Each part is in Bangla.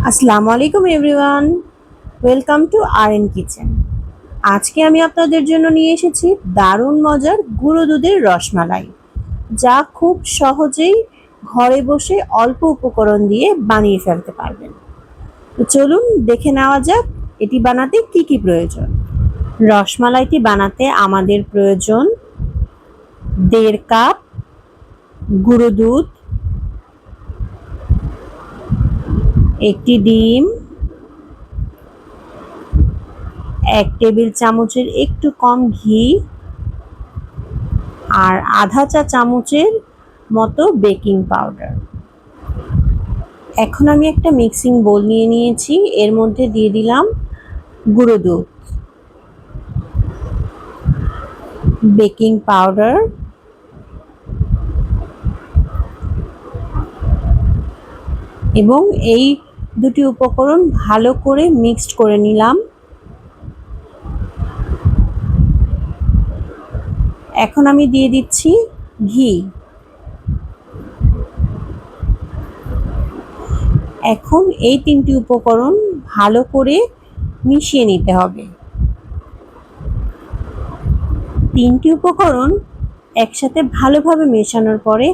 আসসালামু আলাইকুম everyone, welcome to R N kitchen. আজকে আমি আপনাদের জন্য নিয়ে এসেছি দারুণ মজার গুঁড়ো দুধের রসমালাই, যা খুব সহজেই ঘরে বসে অল্প উপকরণ দিয়ে বানিয়ে ফেলতে পারবেন। তো চলুন দেখে নেওয়া যাক এটি বানাতে কি কি প্রয়োজন। রসমালাইটি বানাতে আমাদের প্রয়োজন 1.5 কাপ গুঁড়ো দুধ, একটি ডিম, 1 টেবিল চামচের একটু কম ঘি আর আধা চা চামচের মতো বেকিং পাউডার। এখন আমি একটা মিক্সিং বোল নিয়ে নিয়েছি, এর মধ্যে দিয়ে দিলাম গুঁড়ো দুধ, বেকিং পাউডার এবং এই দুটি উপকরণ ভালো করে মিক্সড করে নিলাম। এখন আমি দিয়ে দিচ্ছি ঘি। এখন এই তিনটি উপকরণ ভালো করে মিশিয়ে নিতে হবে। তিনটি উপকরণ একসাথে ভালোভাবে মেশানোর পরে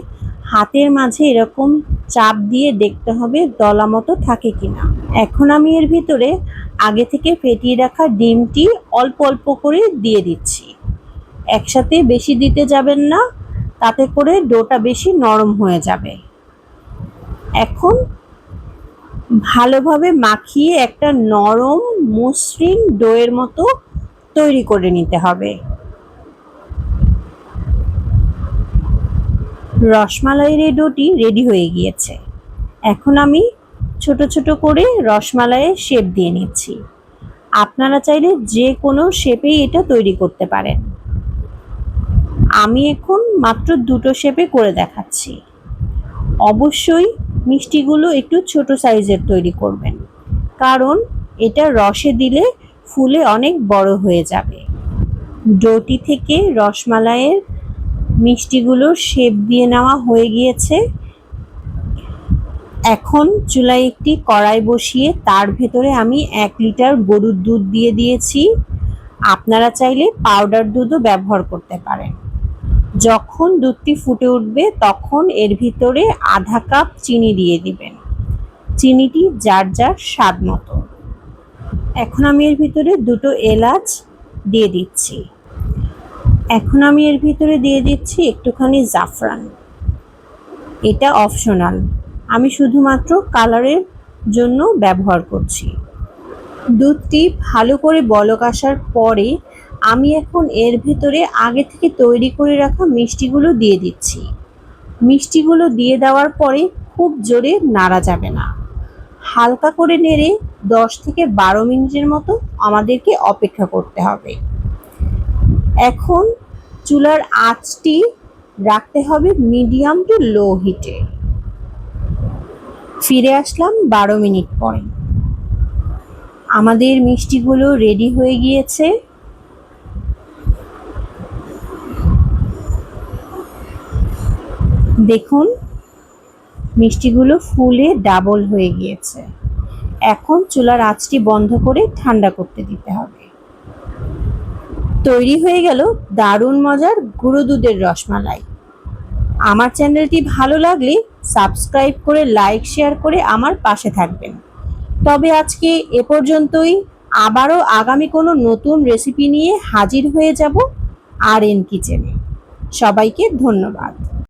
হাতের মাঝে এরকম চাপ দিয়ে দেখতে হবে দলা মতো থাকে কিনা। এখন আমি এর ভিতরে আগে থেকে ফেটিয়ে রাখা ডিমটি অল্প অল্প করে দিয়ে দিচ্ছি। একসাথে বেশি দিতে যাবেন না, তাতে করে ডোটা বেশি নরম হয়ে যাবে। এখন ভালোভাবে মাখিয়ে একটা নরম মসৃণ ডোয়ের মতো তৈরি করে নিতে হবে। রসমালাইয়ের এই ডোটি রেডি হয়ে গিয়েছে। এখন আমি ছোট ছোট করে রসমালাইয়ের শেপ দিয়ে নিচ্ছি। আপনারা চাইলে যে কোনো শেপেই এটা তৈরি করতে পারেন। আমি এখন মাত্র দুটো শেপে করে দেখাচ্ছি। অবশ্যই মিষ্টিগুলো একটু ছোট সাইজের তৈরি করবেন, কারণ এটা রসে দিলে ফুলে অনেক বড় হয়ে যাবে। ডোটি থেকে রসমালাইয়ের মিষ্টিগুলোর শেপ দিয়ে নেওয়া হয়ে গিয়েছে। এখন চুলায় একটি কড়াই বসিয়ে তার ভেতরে আমি 1 লিটার গরুর দুধ দিয়ে দিয়েছি। আপনারা চাইলে পাউডার দুধও ব্যবহার করতে পারেন। যখন দুধটি ফুটে উঠবে তখন এর ভিতরে আধা কাপ চিনি দিয়ে দিবেন। চিনিটি যার যার স্বাদ মতো। এখন আমি এর ভিতরে দুটো এলাচ দিয়ে দিচ্ছি। এখন আমি এর ভিতরে দিয়ে দিচ্ছি একটুখানি জাফরান। এটা অপশনাল, আমি শুধুমাত্র কালারের জন্য ব্যবহার করছি। দুধটি ভালো করে বলক আসার পরে আমি এখন এর ভিতরে আগে থেকে তৈরি করে রাখা মিষ্টিগুলো দিয়ে দিচ্ছি। মিষ্টিগুলো দিয়ে দেওয়ার পরে খুব জোরে নাড়া যাবে না, হালকা করে নেড়ে 10 থেকে 12 মিনিটের মতো আমাদেরকে অপেক্ষা করতে হবে। এখন চুলার আঁচটি রাখতে হবে মিডিয়াম টু লো হিটে। ফিরে আসলাম 12 মিনিট পরে। আমাদের মিষ্টিগুলো রেডি হয়ে গিয়েছে। দেখুন মিষ্টিগুলো ফুলে ডাবল হয়ে গিয়েছে। এখন চুলার আঁচটি বন্ধ করে ঠান্ডা করতে দিতে হবে। তৈরি হয়ে গেল দারুণ মজার গুঁড়ো দুধের রসমালাই। আমার চ্যানেলটি ভালো লাগলে সাবস্ক্রাইব করে লাইক শেয়ার করে আমার পাশে থাকবেন। তবে আজকে এ পর্যন্তই। আবারও আগামী কোনো নতুন রেসিপি নিয়ে হাজির হয়ে যাব আর এন কিচেনে। সবাইকে ধন্যবাদ।